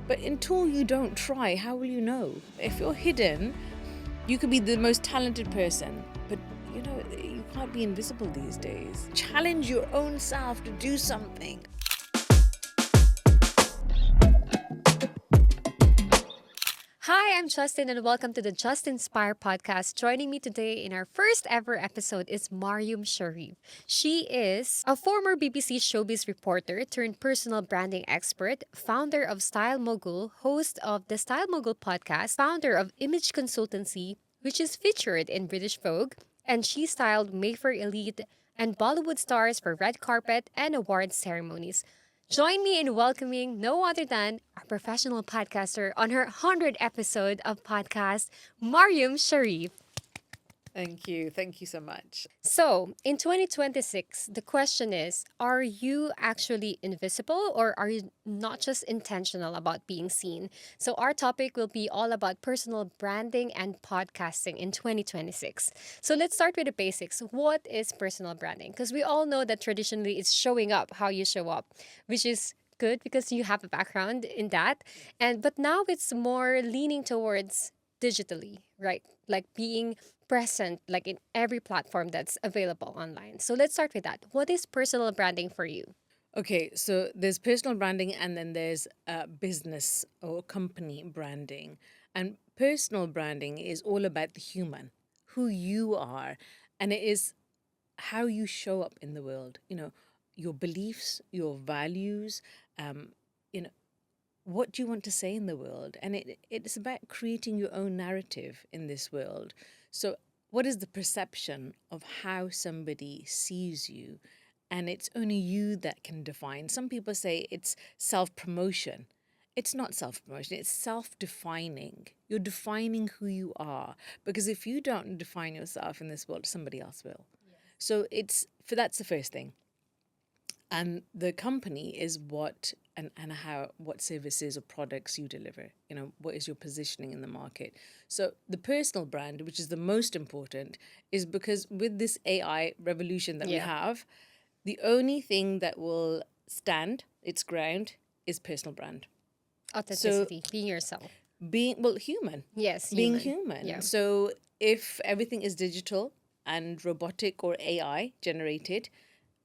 But until you don't try, how will you know? If you're hidden, you could be the most talented person, but you can't be invisible these days. Challenge your own self to do something. Hi, I'm Justin, and welcome to the JustInspire podcast. Joining me today in our first ever episode is Mariam Sharif. She is a former BBC showbiz reporter turned personal branding expert, founder of Style Mogul, host of the Style Mogul podcast, founder of Image Consultancy, which is featured in British Vogue, and she styled Mayfair Elite and Bollywood stars for red carpet and award ceremonies. Join me in welcoming no other than our professional podcaster on her 100th episode of podcast, Mariam Sharif. Thank you. Thank you so much. So, in 2026, the question is, are you actually invisible or are you not just intentional about being seen? So, our topic will be all about personal branding and podcasting in 2026. So, let's start with the basics. What is personal branding? Because we all know that traditionally it's showing up how you show up, which is good because you have a background in that. But now it's more leaning towards digitally, right? Like being present like in every platform that's available online. So let's start with that. What is personal branding for you? Okay, so there's personal branding and then there's business or company branding. And personal branding is all about the human, who you are, and it is how you show up in the world. Your beliefs, your values, um, you know, what do you want to say in the world? And it's about creating your own narrative in this world. So, what is the perception of how somebody sees you? And it's only you that can define. Some people say it's self promotion. It's not self promotion, it's self defining. You're defining who you are. Because if you don't define yourself in this world, somebody else will. So, that's the first thing. And the company is and how what services or products you deliver. What is your positioning in the market? So the personal brand, which is the most important, is because with this AI revolution that we Yeah. have, the only thing that will stand its ground is personal brand. So Authenticity, being yourself. being human. Yes, Being human. human. Yeah. So if everything is digital and robotic or AI generated,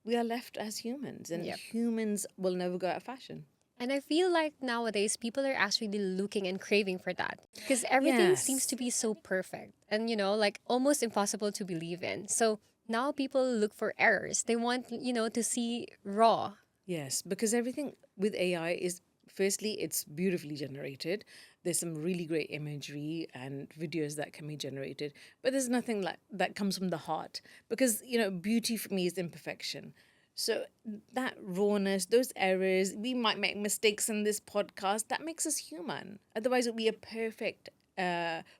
we are left as humans, and Yep. humans will never go out of fashion. And I feel like nowadays people are actually looking and craving for that because everything seems Yes. to be so perfect and, like almost impossible to believe in. So now people look for errors. They want, to see raw. Yes, because everything with AI is firstly, it's beautifully generated. There's some really great imagery and videos that can be generated, but there's nothing like that comes from the heart because, beauty for me is imperfection. So that rawness, those errors, we might make mistakes in this podcast. That makes us human. Otherwise, it would be a perfect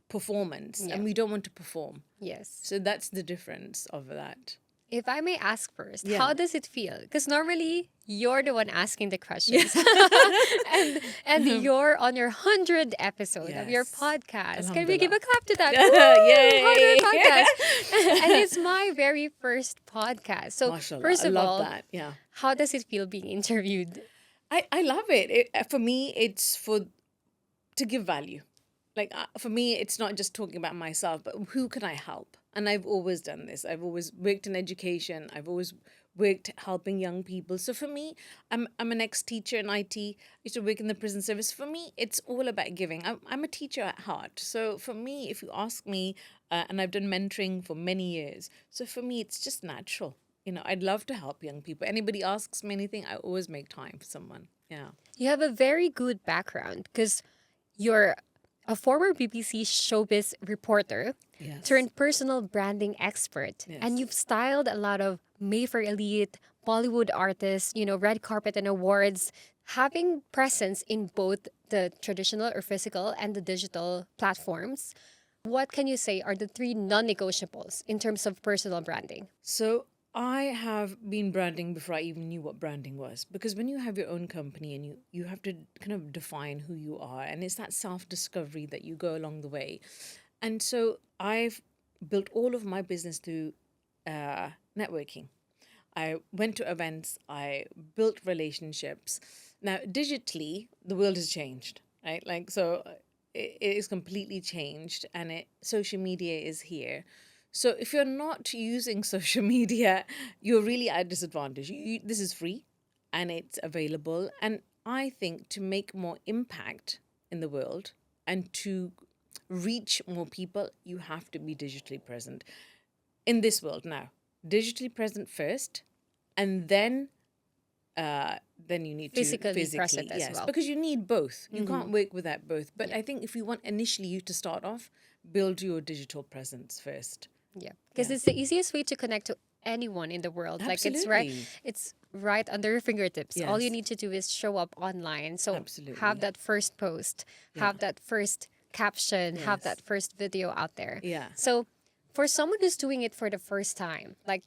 performance, Yeah. and we don't want to perform. Yes. So that's the difference of that. If I may ask first, Yeah. how does it feel? Because normally you're the one asking the questions. and you're on your 100th episode of your Yes. podcast. Can we give a Alhamdulillah. clap to that? Yay. 100 podcast. And it's my very first podcast. So Mashallah, first I of love all, that. Yeah. how does it feel being interviewed? I love it. For me, it's to give value. Like for me, it's not just talking about myself, but who can I help? And I've always done this. I've always worked in education. I've always worked helping young people. So for me, I'm an ex-teacher in IT. I used to work in the prison service. For me, it's all about giving. I'm a teacher at heart. So for me, if you ask me, and I've done mentoring for many years. So for me, it's just natural. I'd love to help young people. Anybody asks me anything, I always make time for someone. Yeah. You have a very good background because you're a former BBC showbiz reporter Yes. turned personal branding expert. Yes. And you've styled a lot of Mayfair Elite, Bollywood artists, red carpet and awards, having presence in both the traditional or physical and the digital platforms. What can you say are the three non-negotiables in terms of personal branding? So I have been branding before I even knew what branding was. Because when you have your own company and you have to kind of define who you are, and it's that self-discovery that you go along the way. And so I've built all of my business through networking. I went to events, I built relationships. Now, digitally, the world has changed. right? Like, so it is completely changed, and social media is here. So if you're not using social media, you're really at a disadvantage. This is free, and it's available. And I think to make more impact in the world and to reach more people, you have to be digitally present in this world now. Digitally present first, and then you need to Physically physically, present as yes, well. because you need both. You Mm-hmm. can't work without both. But Yeah. I think if you want initially you to start off, build your digital presence first. Yeah. Because Yeah, it's the easiest way to connect to anyone in the world. Like absolutely. it's right under your fingertips. All you Yes, need to do is show up online. So have absolutely. that first post, Yeah, have that first caption, have yes, that first video out there. yeah. So for someone who's doing it for the first time, like,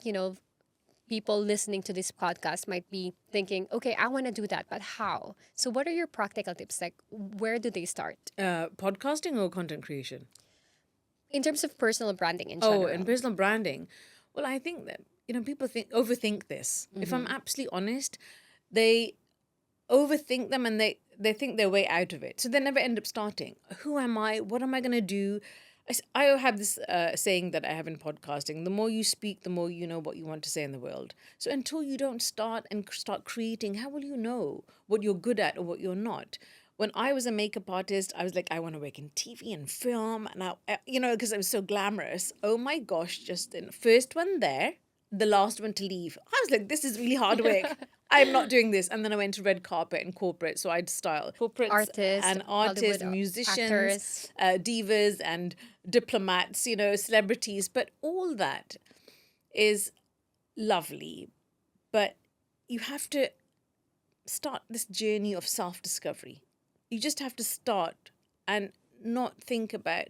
people listening to this podcast might be thinking, okay, I want to do that, but how? So what are your practical tips? Like, where do they start Podcasting or content creation? in terms of personal branding in Oh, and general? personal branding. Well, I think that people overthink this. If I'm Mm-hmm. absolutely honest, they overthink them, and they think their way out of it, so they never end up starting. Who am I? What am I going to do? I have this saying that I have in podcasting: the more you speak, the more you know what you want to say in the world. So until you don't start and start creating, how will you know what you're good at or what you're not? When I was a makeup artist, I was like, I want to work in TV and film, and because I was so glamorous. Oh my gosh, Justin, first one there, the last one to leave. I was like, this is really hard work. I'm not doing this. And then I went to red carpet and corporate. So I'd style corporates Artist, and Hollywood artists, musicians, actors. divas, and diplomats, celebrities. But all that is lovely. But you have to start this journey of self discovery. You just have to start and not think about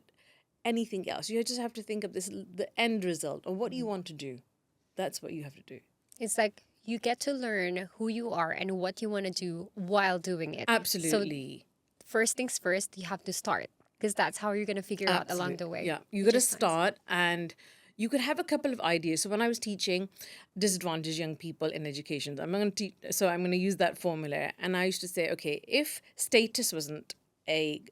anything else. You just have to think of the end result, or what do you want to do. That's what you have to do. It's like you get to learn who you are and what you want to do while doing it. So, Absolutely. first things first, you have to start because that's how you're going to figure out along the Absolutely. way, Yeah. You got which to is nice. start, and you could have a couple of ideas. So when I was teaching disadvantaged young people in education, I'm going to use that formula, and I used to say, okay, if status wasn't a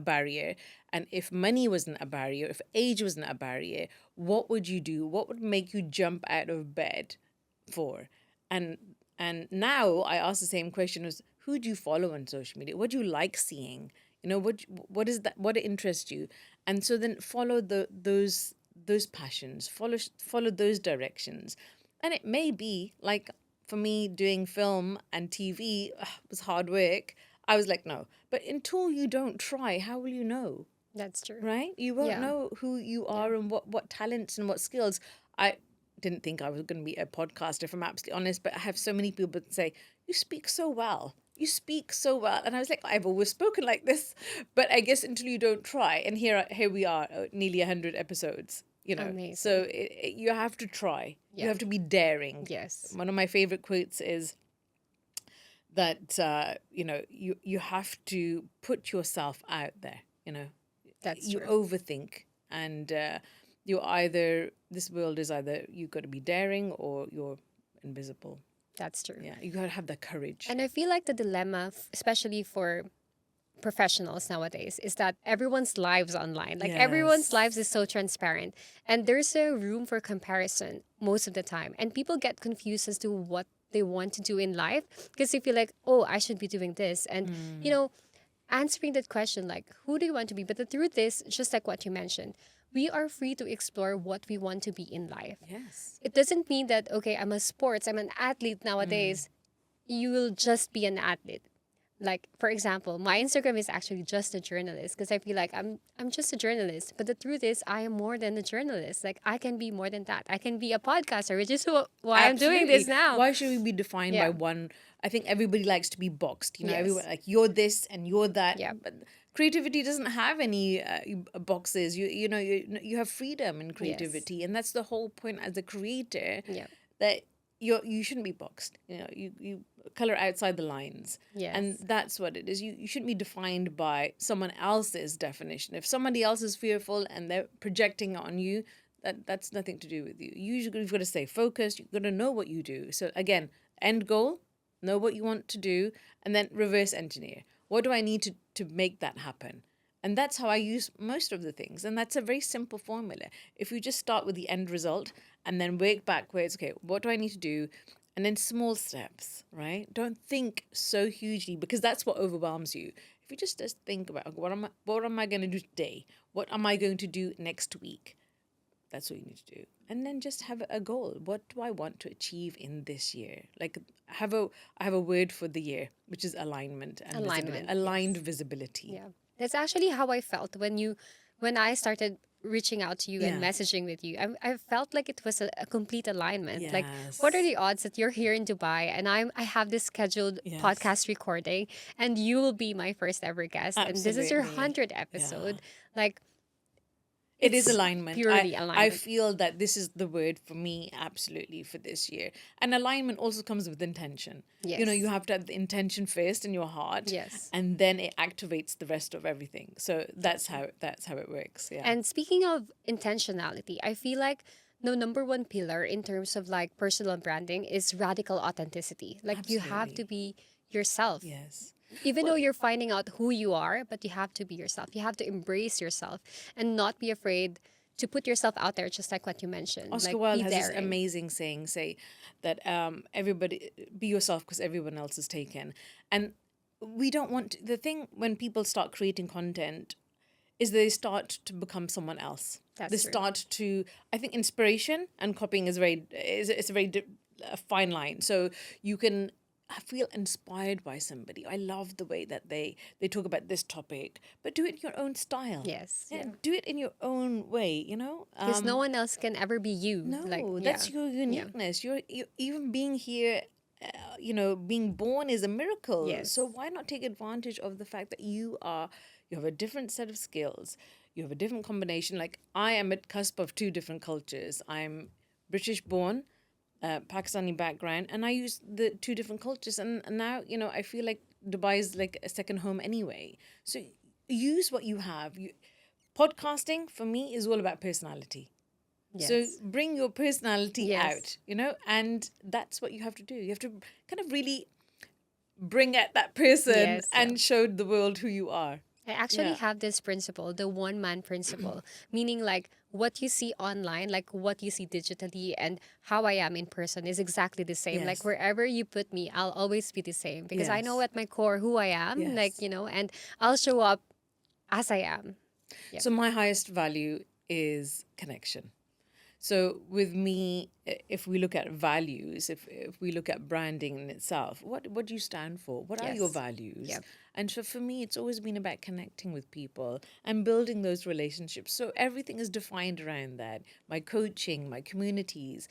barrier, and if money wasn't a barrier, if age wasn't a barrier, what would you do? What would make you jump out of bed for? And and now I ask the same question: is who do you follow on social media? What do you like seeing? What is that? What interests you? And so then follow those passions. Follow those directions. And it may be like, for me, doing film and TV was hard work. I was like, no. But until you don't try, how will you know? That's true. Right? You won't Yeah. know who you Yeah. are and what talents and what skills. I didn't think I was going to be a podcaster, if I'm absolutely honest, but I have so many people that say, you speak so well. You speak so well. And I was like, I've always spoken like this. But I guess until you don't try. And here we are, nearly 100 episodes, So Amazing. you have to try. You Yeah. have to be daring. Yes. One of my favorite quotes is that, you have to put yourself out there, That's you true. overthink, and this world is either you got to be daring or you're invisible. That's true. Yeah, you got to have the courage. And I feel like the dilemma, especially for professionals nowadays, is that everyone's lives online. Like everyone's Yes. lives is so transparent, and there's a room for comparison most of the time, and people get confused as to what they want to do in life because they feel like, oh, I should be doing this, and answering that question like, who do you want to be? But the truth is, just like what you mentioned, we are free to explore what we want to be in life. Yes. It doesn't mean that, okay, I'm an athlete nowadays. You will just be an athlete. Like, for example, my Instagram is actually just a journalist because I feel like I'm just a journalist. But the truth is, I am more than a journalist. Like, I can be more than that. I can be a podcaster, which is why I'm doing this Absolutely. now. Why should we be defined by Yeah. one? I think everybody likes to be boxed. Yes. Everyone like, you're this and you're that. Yeah. But creativity doesn't have any boxes. You have freedom in creativity, and that's the whole point as a creator. Yeah. That you shouldn't be boxed. You color outside the lines. Yes. And that's what it is. You shouldn't be defined by someone else's definition. If somebody else is fearful and they're projecting on you, that's nothing to do with you. You've got to stay focused. You've got to know what you do. So again, end goal, know what you want to do, and then reverse engineer. What do I need to to make that happen. And that's how I use most of the things. And that's a very simple formula. If you just start with the end result and then work backwards, okay, what do I need to do? And then small steps, right? Don't think so hugely, because that's what overwhelms you. If you just think about, what am I going to do today? What am I going to do next week? That's what you need to do. And then just have a goal. What do I want to achieve in this year? Like I have a word for the year, which is alignment and visibility. Alignment. Aligned Yes. visibility. Yeah. That's actually how I felt when I started reaching out to you and Yeah. messaging with you. I felt like it was a complete alignment. Like, what are Yes. the odds that you're here in Dubai and I have this scheduled Yes. podcast recording and you will be my first ever guest and this is your Absolutely. 100th Yeah. episode. Like, It is it's alignment. purely I alignment. feel that this is the word for me, absolutely, for this year. And alignment also comes with intention. You know, you Yes. have to have the intention first in your heart, Yes. and then it activates the rest of everything. So Exactly. that's how it works. Yeah. And speaking of intentionality, I feel like no number one pillar in terms of like personal branding is radical authenticity. Like you have to Absolutely. be yourself. Yes. Even though Well, you're finding out who you are, but you have to be yourself. You have to embrace yourself and not be afraid to put yourself out there, just like what you mentioned. Oscar Like Wilde be has this daring. amazing saying, say that everybody be yourself because everyone else is taken. And we don't want the thing when people start creating content is they start to become someone else. They That's true. start to, I think inspiration and copying is very is it's a very a fine line. So you can feel inspired by somebody. I love the way that they talk about this topic, but do it in your own style. Yes. Yeah, Yeah. do it in your own way. You know. Because no one else can ever be you. Like, No, yeah. that's your Yeah. uniqueness. You even being here, being born is a miracle. So Yes. why not take advantage of the fact that you have a different set of skills, you have a different combination. Like I am at cusp of two different cultures. I'm British born, Pakistani background, and I use the two different cultures. And now I feel like Dubai is like a second home anyway. So use what you have. Podcasting for me is all about personality. So Yes. bring your personality Yes. out, and that's what you have to do. You have to kind of really bring out that person Yes. Yeah. and show the world who you are. I actually Yeah. have this principle, the one man principle, meaning like what you see online, like what you see digitally, and how I am in person is exactly the same. Like Yes. wherever you put me, I'll always be the same because I know Yes. at my core who I am, like, Yes. and I'll show up as I am. Yep. So my highest value is connection. So with me, if we look at values, if we look at branding in itself, what do you stand for? What are your Yes. values? Yep. And so for me, it's always been about connecting with people and building those relationships. So everything is defined around that. My coaching, my communities,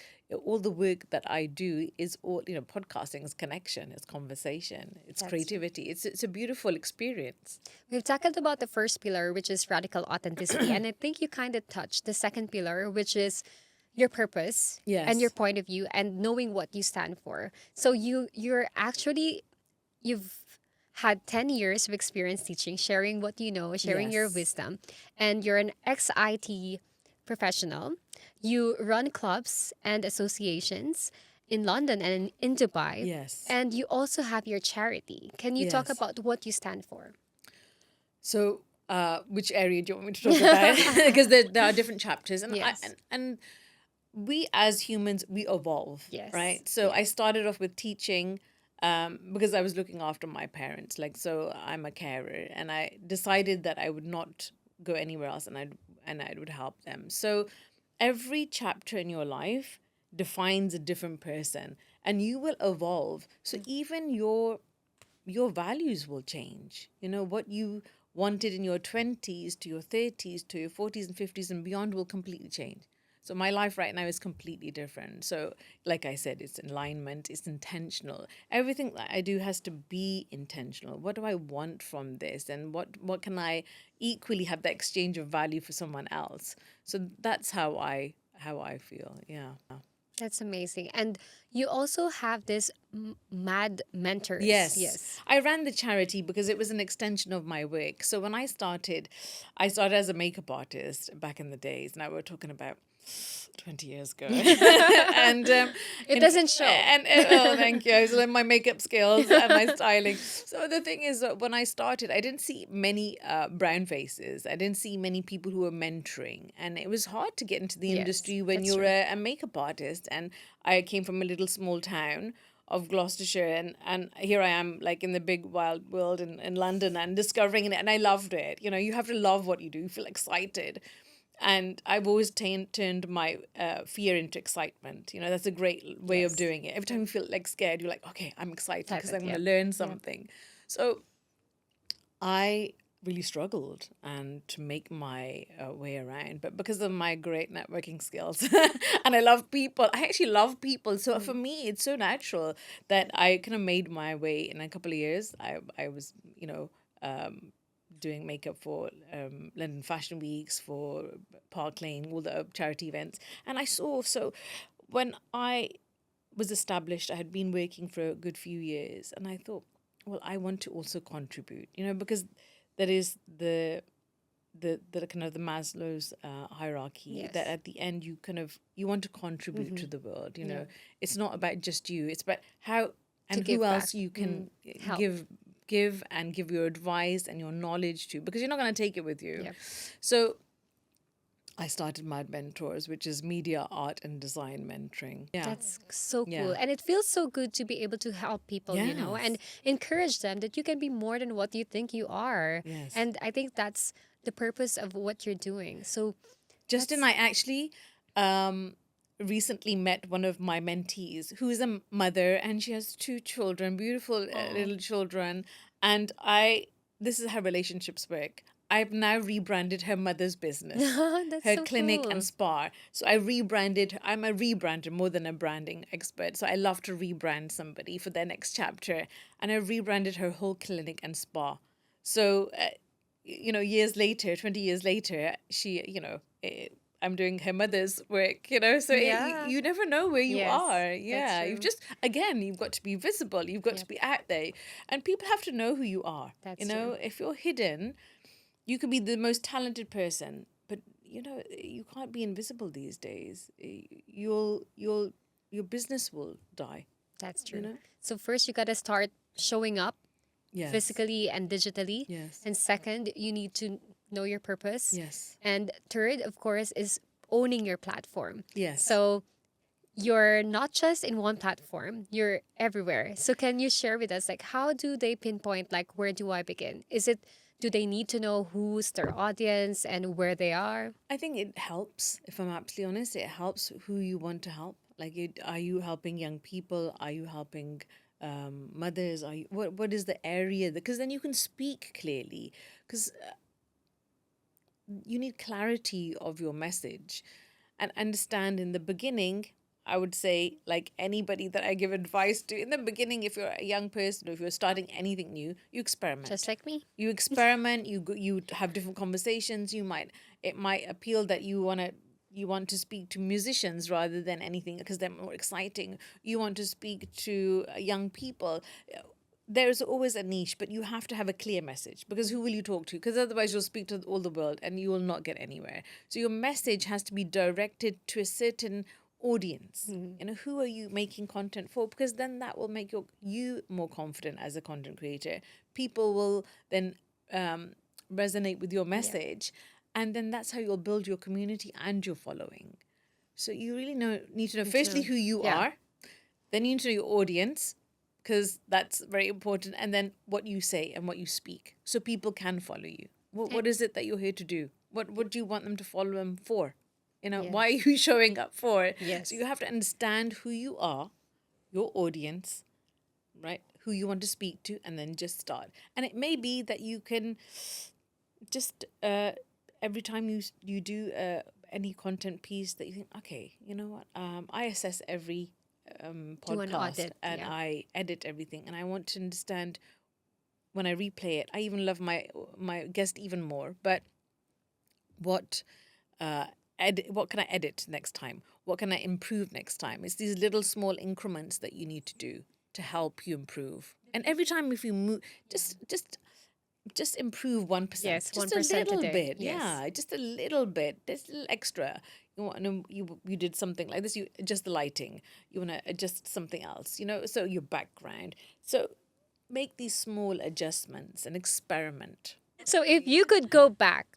all the work that I do is all, podcasting is connection, it's conversation, it's That's true. creativity. It's a beautiful experience. We've tackled about the first pillar, which is radical authenticity. And I think you kind of touched the second pillar, which is your purpose and your Yes. point of view and knowing what you stand for. So you've had 10 years of experience teaching, sharing what you know, sharing your Yes. wisdom, and you're an ex-IT professional. You run clubs and associations in London and in Dubai. Yes. And you also have your charity. Can you talk Yes. about what you stand for? So, which area do you want me to talk about? Because there are different chapters, and Yes. and we as humans we evolve, Yes. right? So I started off with teaching because I was looking after my parents. Like, so I'm a carer, and I decided that I would not go anywhere else, and I would help them. So every chapter in your life defines a different person, and you will evolve. So even your values will change. What you wanted in your 20s to your 30s to your 40s and 50s and beyond will completely change. So my life right now is completely different. So like I said, it's alignment, it's intentional. Everything that I do has to be intentional. What do I want from this, and what can I equally have that exchange of value for someone else? So that's how I feel. Yeah. That's amazing. And you also have this mad mentors. Yes. Yes. I ran the charity because it was an extension of my work. So when I started as a makeup artist back in the days. Now we're talking about 20 years ago. and It doesn't show. oh, thank you. I was learning my makeup skills and my styling. So the thing is, when I started, I didn't see many brown faces. I didn't see many people who were mentoring, and it was hard to get into the Yes, industry when that's you're true. a makeup artist. And I came from a little small town of Gloucestershire, and here I am, like in the big wild world in London, and discovering it, and I loved it. You know, you have to love what you do. You feel excited, and I've always turned my fear into excitement. You know, that's a great way of Yes, doing it. Every time you feel like scared, you're like, okay, I'm excited type because it. I'm going Yeah, to learn yeah. something. So I really struggled and to make my way around, but because of my great networking skills and I love people, I actually love people. So for me, it's so natural that I kind of made my way in a couple of years. I was, doing makeup for London Fashion Weeks, for Park Lane, all the charity events. And I saw, so when I was established, I had been working for a good few years, and I thought, well, I want to also contribute, because that is the kind of the Maslow's hierarchy, that Yes. at the end you want to contribute to the world. Yeah. It's not about just you, it's about how To and who give back. else you can Help. give and give your advice and your knowledge to, because you're not going to take it with you. Yep. So I started Mad Mentors, which is media, art, and design mentoring. Yeah. That's so cool. Yeah. And it feels so good to be able to help people, and Yes. encourage them that you can be more than what you think you are. Yes. And I think that's the purpose of what you're doing. So Justin, that's I actually um, recently met one of my mentees who is a mother, and she has two children, beautiful oh, little children. And this is how relationships work. I've now rebranded her mother's business, that's her so clinic and cool. spa. So I rebranded, I'm a rebrander more than a branding expert. So I love to rebrand somebody for their next chapter. And I rebranded her whole clinic and spa. So, years later, 20 years later, I'm doing her mother's work, so Yeah. you never know where you Yes, are. that's Yeah. true. You've got to be visible, you've got to Yep, be out there, and people have to know who you are. that's true. If you're hidden, you could be the most talented person, but you can't be invisible these days. Your business will die, That's you true. know? So first you got to start showing up Yes. physically and digitally. Yes. And second, you need to know your purpose. Yes. And third, of course, is owning your platform. Yes. So you're not just in one platform, you're everywhere. So can you share with us, like, how do they pinpoint, like, where do I begin? Do they need to know who's their audience and where they are? I think it helps, if I'm absolutely honest. It helps who you want to help. Like, are you helping young people? Are you helping mothers? What is the area? Because then you can speak clearly. Because you need clarity of your message, and understand in the beginning. I would say, like anybody that I give advice to, in the beginning, if you're a young person or if you're starting anything new, you Just experiment. like me? You experiment. You have different conversations. It might appeal that you want to speak to musicians rather than anything because they're more exciting. You want to speak to young people. There's always a niche, but you have to have a clear message, because who will you talk to? Because otherwise you'll speak to all the world and you will not get anywhere. So your message has to be directed to a certain audience. Who are you making content for? Because then that will make you more confident as a content creator. People will then resonate with your Yeah, message, and then that's how you'll build your community and your following. So you really need to know need to firstly know. who you Yeah, are, then you need to know your audience, because that's very important, and then what you say and what you speak, so people can follow you. What and is it that you're here to do? What do you want them to follow them for? Why are yes, you showing up for? So you yes, have to understand who you are, your audience, right? Who you want to speak to, and then just start. And it may be that you can just every time you do any content piece that you think, okay, you know what, I assess every do an podcast, audit. and Yeah, I edit everything, and I want to understand when I replay it. I even love my guest even more, but what uh what can I edit next time? What can I improve next time? It's these little small increments that you need to do to help you improve. And every time, if you move, just improve 1%, yes, one just a percent a little day. bit. Yes, Yeah, just a little bit, just a little extra. You want to, you did something like this, you adjust the lighting, you want to adjust something else, so your background. So make these small adjustments and experiment. So if you could go back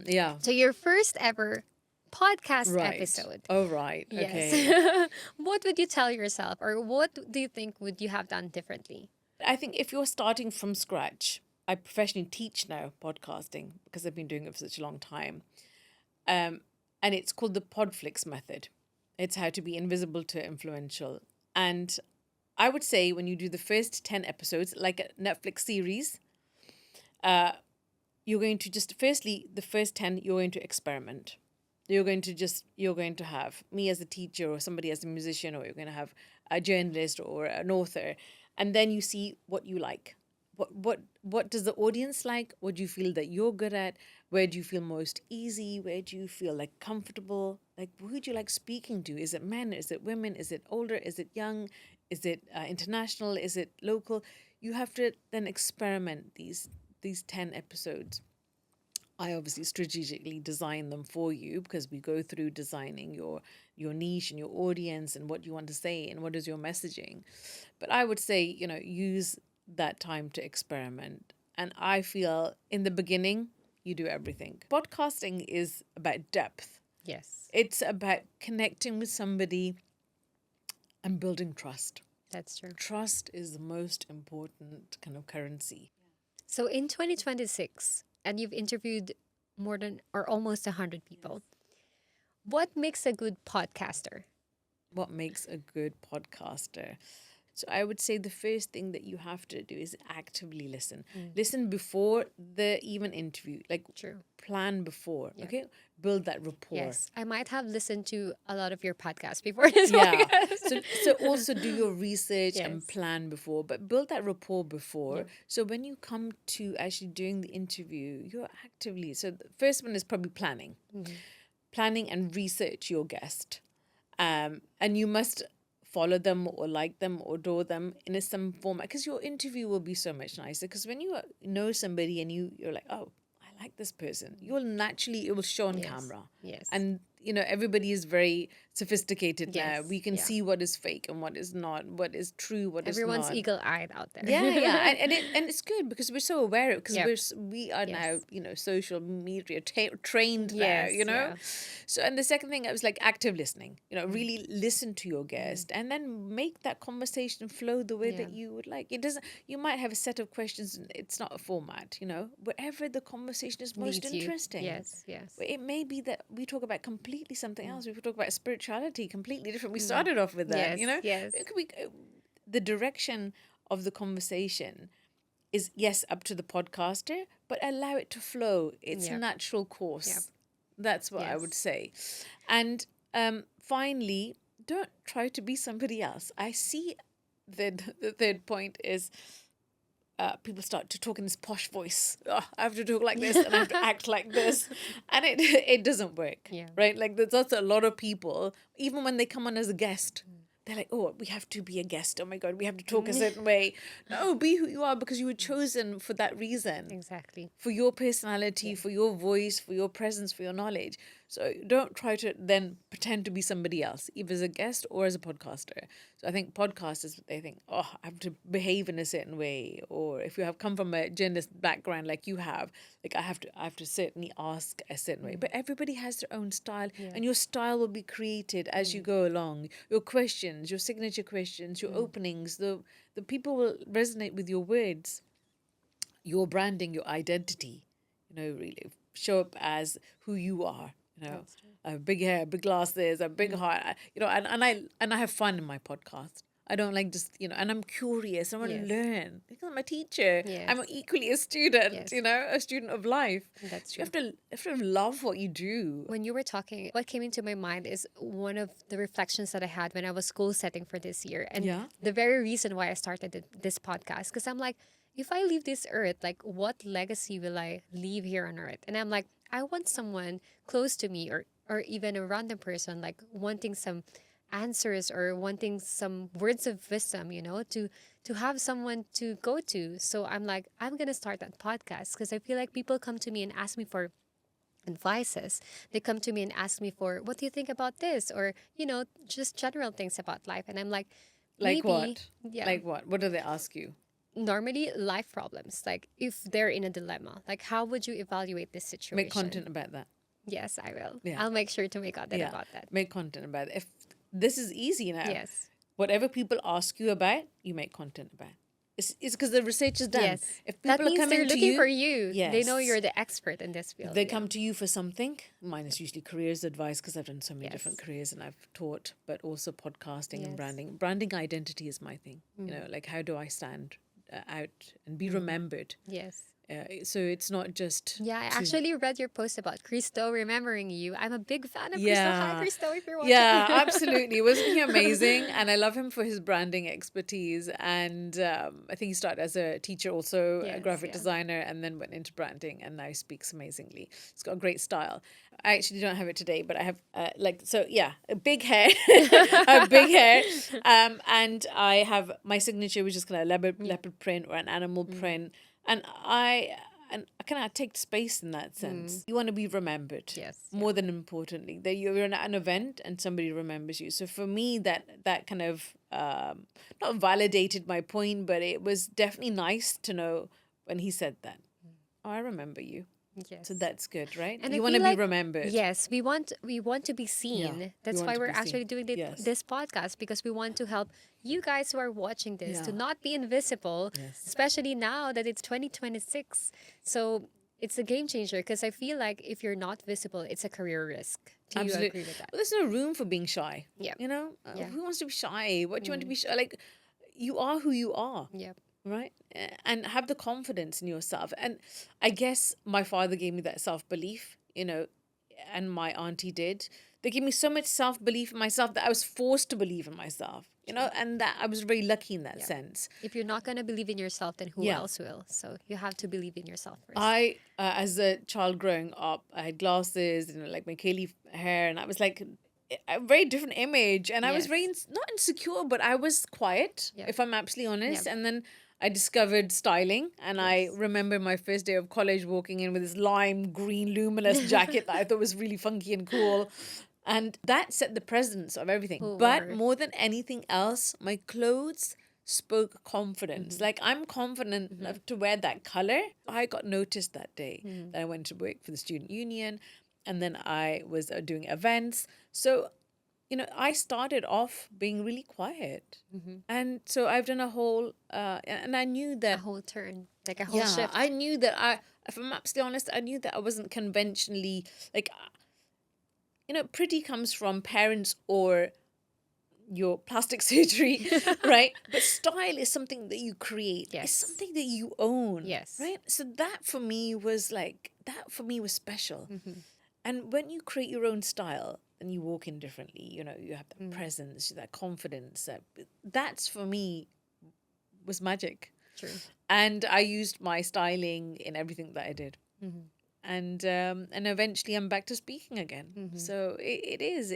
Yeah. to your first ever podcast Right. episode, Oh, right. yes, Okay. what would you tell yourself, or what do you think would you have done differently? I think if you're starting from scratch, I professionally teach now podcasting because I've been doing it for such a long time. Um, and it's called the Podflix method. It's how to be invisible to influential. And I would say when you do the first 10 episodes, like a Netflix series, you're going to just, firstly, the first 10, you're going to experiment. You're going to have me as a teacher or somebody as a musician, or you're going to have a journalist or an author. And then you see what you like. What does the audience like? What do you feel that you're good at? Where do you feel most easy? Where do you feel like comfortable? Like, who do you like speaking to? Is it men? Is it women? Is it older? Is it young? Is it international? Is it local? You have to then experiment these 10 episodes. I obviously strategically design them for you because we go through designing your niche and your audience and what you want to say and what is your messaging. But I would say, use that time to experiment. And I feel in the beginning, you do everything. Podcasting is about depth. Yes, It's about connecting with somebody and building trust. that's true. Trust is the most important kind of currency. So in 2026, and you've interviewed more than or almost 100 people, what makes a good podcaster? What makes a good podcaster? So I would say the first thing that you have to do is actively listen. Listen before the even interview, like True. plan before, okay? Build that rapport. Yes, I might have listened to a lot of your podcasts before this Yeah. podcast. So also do your research Yes. and plan before, but build that rapport before. So when you come to actually doing the interview, you're actively. So the first one is probably planning. Planning and research your guest. And you must follow them or like them or adore them in some format, because your interview will be so much nicer. Because when you know somebody and you're like, oh, I like this person, you'll naturally, it will show on camera. Yes. And everybody is very sophisticated now. Yes, We can yeah. see what is fake and what is not, what is true, what is Everyone's not. eagle-eyed out there. Yeah, and it's good because we're so aware because Yep. we are now Yes. social media trained Yes, now. yeah. So, and the second thing, I was like active listening. Really listen to your guest and then make that conversation flow the way that you would like. It doesn't. You might have a set of questions. And it's not a format. Wherever the conversation is most Leads you. interesting. Yes, yes. It may be that we talk about completely something else. We talk about spirituality completely different. We started off with that. Yes, yes. It could be, the direction of the conversation is, yes, up to the podcaster, but allow it to flow. It's Yep. natural course. Yep. That's what I would Yes. say. And finally, don't try to be somebody else. I see the third point is people start to talk in this posh voice. Oh, I have to talk like this and I have to act like this. And it doesn't work. Yeah. Right? Like there's also a lot of people, even when they come on as a guest, they're like, oh, we have to be a guest. Oh my God, we have to talk a certain way. No, be who you are because you were chosen for that reason. Exactly. For your personality, for your voice, for your presence, for your knowledge. So don't try to then pretend to be somebody else, either as a guest or as a podcaster. So I think podcasters, they think, oh, I have to behave in a certain way. Or if you have come from a journalist background like you have, like I have to certainly ask a certain way. But everybody has their own style, and your style will be created as you go along. Your questions, your signature questions, your openings, the people will resonate with your words, your branding, your identity. Really show up as who you are. Big hair, big glasses, a big heart. And I have fun in my podcast. I don't like just and I'm curious. I want to Yes. learn because I'm a teacher. Yes. I'm equally a student. Yes. A student of life. That's You true. have to love what you do. When you were talking, what came into my mind is one of the reflections that I had when I was goal setting for this year. And Yeah. the very reason why I started this podcast, because I'm like, if I leave this earth, like what legacy will I leave here on earth? And I'm like, I want someone close to me or even a random person, like wanting some answers or wanting some words of wisdom, to have someone to go to. So I'm like, I'm going to start that podcast because I feel like people come to me and ask me for advices. They come to me and ask me for, what do you think about this? Or, just general things about life. And I'm like, Like maybe, what? yeah, Like what? What do they ask you? normally life problems. Like if they're in a dilemma, like how would you evaluate this Make situation? content about that. Yes, I will. Yeah. I'll make sure to make content Yeah. about that. Make content about it. If this is easy now. Yes. Whatever people ask you about, you make content about. It's because the research is done. Yes. If That people are means they're coming to looking for you, you. They know yes. you're the expert in this If field. they Yeah. come to you for something, mine is usually careers advice because I've done so many different Yes. careers and I've taught, but also podcasting and Yes. branding. Branding identity is my thing. Like how do I stand out and be remembered? Yes. So it's not just Yeah, I to actually read your post about Christo remembering you. I'm a big fan of Christo. Hi, yeah. Christo, if you're Yeah, watching. absolutely. Wasn't he amazing? And I love him for his branding expertise. And I think he started as a teacher, also a Yes, graphic yeah. designer, and then went into branding and now speaks amazingly. He's got a great style. I actually don't have it today, but I have a big hair. I have big hair. And I have my signature, which is kind of leopard print or an animal print. And I kind of take space in that sense. You want to be remembered. Yes, More than importantly, that you're in an event and somebody remembers you. So for me, that kind of not validated my point, but it was definitely nice to know when he said that. Oh, I remember you. Yes. So that's good, right? And You I want to feel be like, remembered. yes, we want to be seen. Yeah, That's you want why to we're be seen. actually doing Yes. this podcast, because we want to help you guys who are watching this to Yeah. not be invisible, Yes. especially now that it's 2026. So it's a game changer, because I feel like if you're not visible, it's a career risk. Do you Absolutely. agree with that? Well, there's no room for being shy. Yeah. You know, Yeah. who wants to be shy? What do you want to be shy? Like, you are who you are. Yep. Right. And have the confidence in yourself. And I guess my father gave me that self-belief, and my auntie did. They gave me so much self-belief in myself that I was forced to believe in myself, and that I was very lucky in that sense. If you're not going to believe in yourself, then who Yeah. else will? So you have to believe in yourself first. As a child growing up, I had glasses, like my curly hair, and I was like a very different image. And I was very, not insecure, but I was quiet, Yep. if I'm absolutely honest. Yep. And then I discovered styling, and I Yes. remember my first day of college walking in with this lime green luminous jacket that I thought was really funky and cool. And that set the precedence of everything. Who But were- more than anything else, my clothes spoke confidence. Like, I'm confident enough to wear that color. I got noticed that day that I went to work for the student union, and then I was doing events. So I started off being really quiet. And so I've done a whole, and I knew A that, whole turn, like a whole shift. I knew that if I'm absolutely honest, I knew that I wasn't conventionally, like, pretty comes from parents or your plastic surgery, right? But style is something that you create. Yes. It's something that you own. Yes. Right? So that for me was special. And when you create your own style and you walk in differently, you have that presence, that confidence. That's for me was magic. True. And I used my styling in everything that I did. And eventually I'm back to speaking again. So it is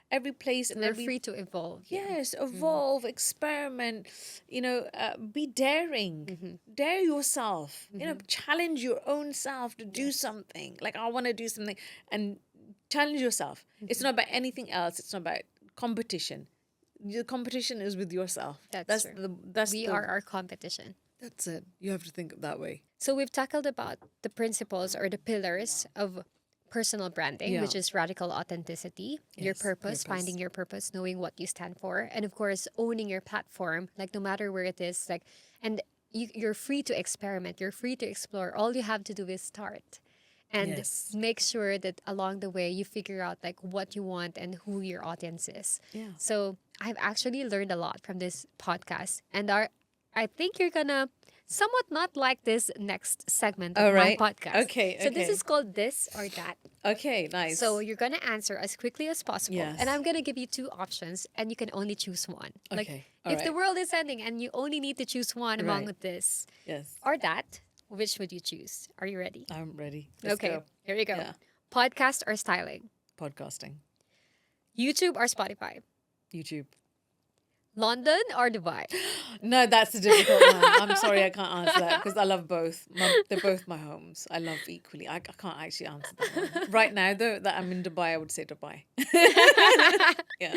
every place and We're every free to evolve. yes, evolve, experiment, be daring, dare yourself, challenge your own self to do something. Like, I want to do something, and challenge yourself. It's not about anything else. It's not about competition. The competition is with yourself. That's true. We are our competition. That's it. You have to think of that way. So we've tackled about the principles or the pillars of personal branding, which Yeah. is radical authenticity, your Yes, purpose, finding your purpose, knowing what you stand for, and of course, owning your platform, like no matter where it is, like, and you're free to experiment, you're free to explore. All you have to do is start. And Yes. make sure that along the way you figure out like what you want and who your audience is. Yeah. So I've actually learned a lot from this podcast, and I think you're gonna somewhat not like this next segment of All my right. podcast. Okay, So this okay. is called This or That. Okay, nice. So you're gonna answer as quickly as possible, Yes. and I'm gonna give you two options, and you can only choose one. Like, Okay, if the alright. world is ending and you only need to choose one among Right. this Yes, or that, which would you choose? Are you ready? I'm ready. Let's Okay, go. here you go. Yeah. Podcast or styling? Podcasting, YouTube or Spotify? YouTube, London or Dubai? No, that's a difficult one. I'm sorry, I can't answer that because I love both. They're both my homes. I love equally. I can't actually answer that one. Right now, though, that I'm in Dubai, I would say Dubai. Yeah,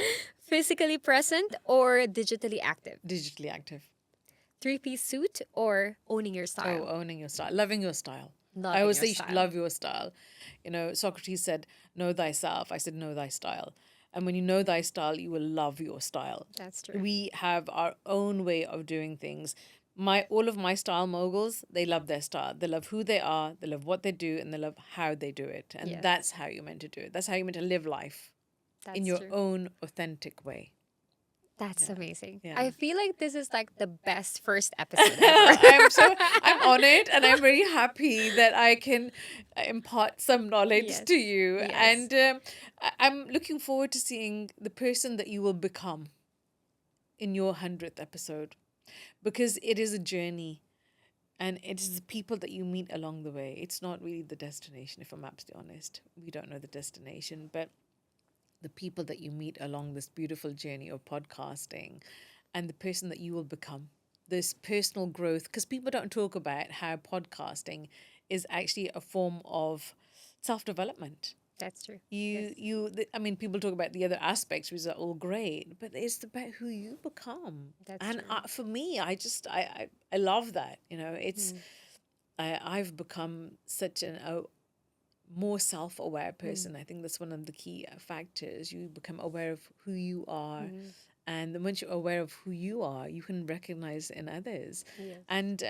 Physically present or digitally active? digitally active. Three-piece suit or owning your Oh, style? owning your style, loving your style. I Loving always your say you should style. love your style. You know, Socrates said, "Know thyself." I said, "Know thy style." And when you know thy style, you will love your style. That's true. We have our own way of doing things. All of my style moguls, they love their style. They love who they are, they love what they do, and they love how they do it. And Yes, that's how you're meant to do it. That's how you're meant to live life in that's your true. own authentic way. That's Yeah. amazing. Yeah. I feel like this is like the best first episode ever. I'm honored and I'm very happy that I can impart some knowledge to Yes. you. Yes. And I'm looking forward to seeing the person that you will become in your 100th episode, because it is a journey and it is the people that you meet along the way. It's not really the destination, if I'm absolutely honest. We don't know the destination, but the people that you meet along this beautiful journey of podcasting and the person that you will become, this personal growth, because people don't talk about how podcasting is actually a form of self-development. That's true. I mean, people talk about the other aspects, which are all great, but it's about who you become. That's And true. for me, I love that. You know, it's I've become such a more self-aware person. I think that's one of the key factors. You become aware of who you are, and then once you're aware of who you are, you can recognize in others, Yes. and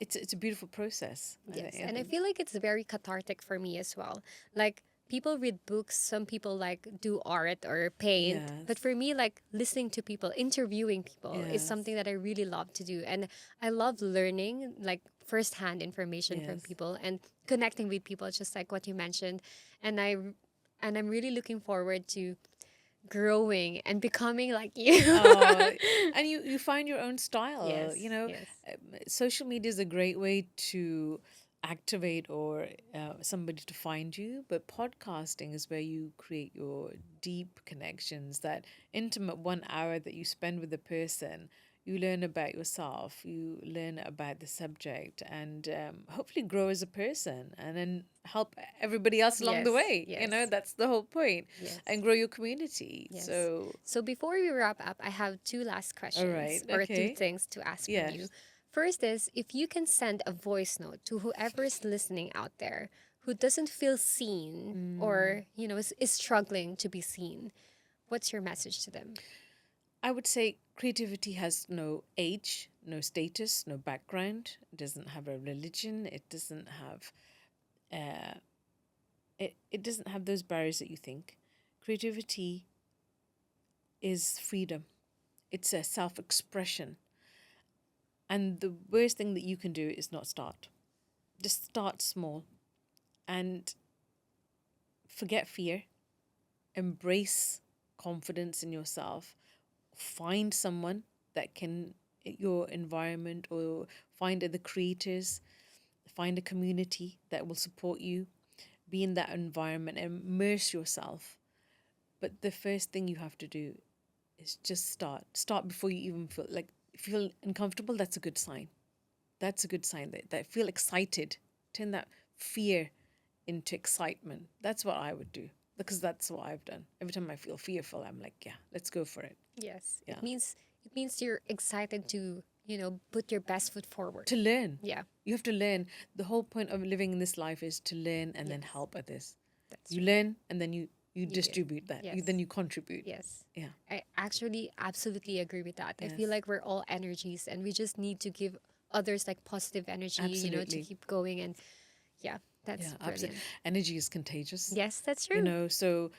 it's a beautiful process. Yes, I and I think. feel like it's very cathartic for me as well. Like people read books, some people like do art or paint, but Yes, for me, like listening to people, interviewing people is yes, something that I really love to do, and I love learning like firsthand information from yes. people and connecting with people, just like what you mentioned, and I'm really looking forward to growing and becoming like you. uh, and you find your own style. Yes, You know, yes, social media is a great way to activate or somebody to find you, but podcasting is where you create your deep connections, that intimate 1 hour that you spend with the person. You learn about yourself, you learn about the subject, and hopefully grow as a person, and then help everybody else along the yes, way. You know, yes, that's the whole point, yes. and grow your community. Yes. So, So before we wrap up, I have two last all right, questions or two okay. things to ask from you. Yes. First is if you can send a voice note to whoever is listening out there who doesn't feel seen or, is struggling to be seen, what's your message to them? I would say creativity has no age, no status, no background. It doesn't have a religion. It doesn't have it doesn't have those barriers that you think. Creativity is freedom. It's a self-expression. And the worst thing that you can do is not start. Just start small and forget fear. Embrace confidence in yourself. Find someone that can, your environment, or find other creators, find a community that will support you, be in that environment and immerse yourself. But the first thing you have to do is just start before you even feel uncomfortable. That's a good sign. That's a good sign that feel excited. Turn that fear into excitement. That's what I would do, because that's what I've done. Every time I feel fearful, I'm like, yeah, let's go for it. Yes. Yeah. It means you're excited to, put your best foot forward. To learn. Yeah. You have to learn. The whole point of living in this life is to learn and then Yes. help others. That's You true. learn and then you give. distribute that. Yes. Then you contribute. Yes. Yeah. I actually absolutely agree with that. I feel Yes. like we're all energies and we just need to give others like positive energy, to Absolutely. keep going. And yeah, that's Yeah, absolutely. brilliant. Energy is contagious. Yes, that's You true. know, so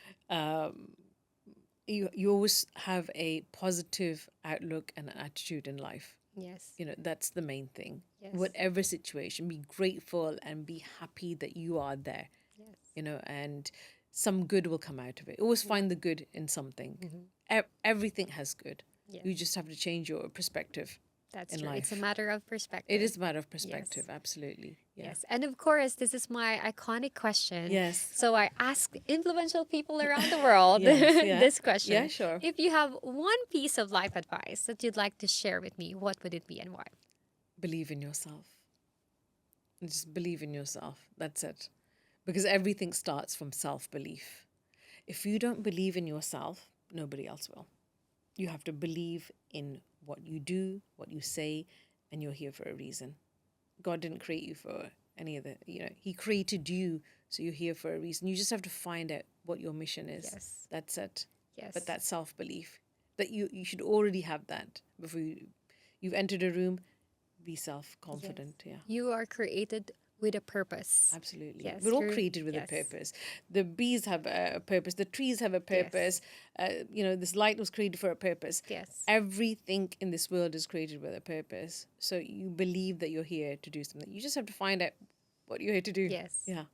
you always have a positive outlook and attitude in life. Yes. You know, that's the main thing. Yes. Whatever situation, be grateful and be happy that you are there. Yes. You know, and some good will come out of it. Always find the good in something. Everything has good. Yes. You just have to change your perspective. That's in true. It's a life. matter of It perspective. is a matter of Yes. perspective, absolutely. Yeah. Yes. And of course, this is my iconic question. Yes. So I ask influential people around the world Yes. Yeah. this Yeah, question. sure. If you have one piece of life advice that you'd like to share with me, what would it be and why? Believe in yourself. Just believe in yourself. That's it. Because everything starts from self belief. If you don't believe in yourself, nobody else will. You have to believe in what you do, what you say, and you're here for a reason. God didn't create you for any other, He created you, so you're here for a reason. You just have to find out what your mission is. Yes. That's it. But Yes. that self belief, that you should already have that before you've entered a room, be self Yes. confident. Yeah. You are created with a purpose. Absolutely. Yes. We're all You're, created with a yes. purpose. The bees have a purpose. The trees have a Yes. purpose. This light was created for a purpose. Yes. Everything in this world is created with a purpose. So you believe that you're here to do something. You just have to find out what you're here to do. Yes. Yeah.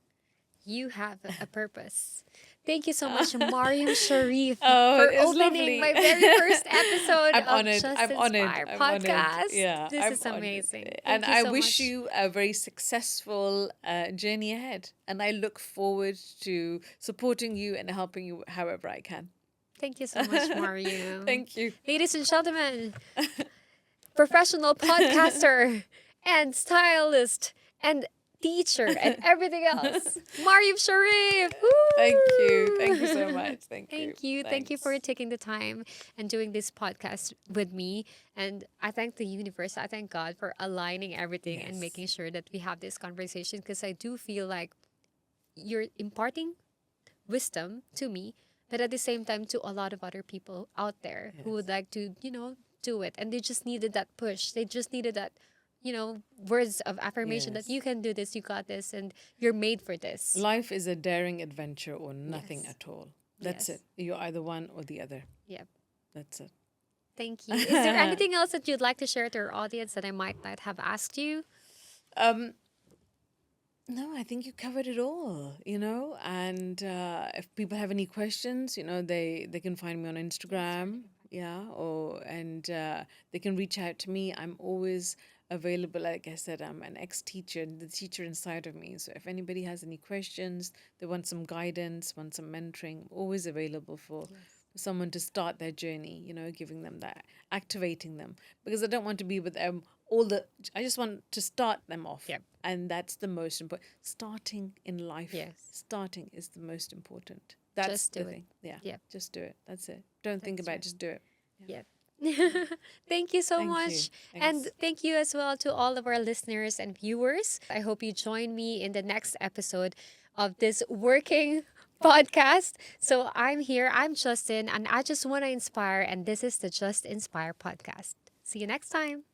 You have a purpose. Thank you so much, Mariam Sharif, Oh, for it's opening lovely. my very first episode I'm of honored. Just I'm honored. Inspire I'm honored. podcast. Yeah, This I'm is honored. amazing. And Thank you I so wish much. you a very successful journey ahead. And I look forward to supporting you and helping you however I can. Thank you so much, Mariam. Thank you. Ladies and gentlemen, professional podcaster and stylist and teacher and everything else. Mariam Sharif. Thank you. Woo! Thank you so much. Thank you. Thank you. Thank you for Thanks. taking the time and doing this podcast with me. And I thank the universe. I thank God for aligning everything and Yes. making sure that we have this conversation because I do feel like you're imparting wisdom to me, but at the same time to a lot of other people out there who would like to, do it. And they just needed that push. They just needed that, words of affirmation that Yes. you can do this, you got this, and you're made for this. Life is a daring adventure or nothing Yes. at all. That's Yes. it. You're either one or the other. Yep. That's it. Thank you. Is there anything else that you'd like to share to our audience that I might not have asked you? Um, no, I think you covered it all, and if people have any questions, they can find me on Instagram, yeah, they can reach out to me. I'm always available. Like I said, I'm an ex-teacher, the teacher inside of me. So if anybody has any questions, they want some guidance, want some mentoring, I'm always available for someone to start their journey, giving them that, activating them. Because I don't want to be with them I just want to start them off. Yep. And that's the most important. Starting in life. Yes. Starting is the most important. That's Just the do it. thing. Yeah. Yep. Just do it. That's it. Don't think That's about right. it, just do it. Yep. Thank you so Thank you. much. Thanks. And thank you as well to all of our listeners and viewers. I hope you join me in the next episode of this working podcast. So I'm here, I'm Justin, and I just want to inspire, and this is the Just Inspire podcast. See you next time.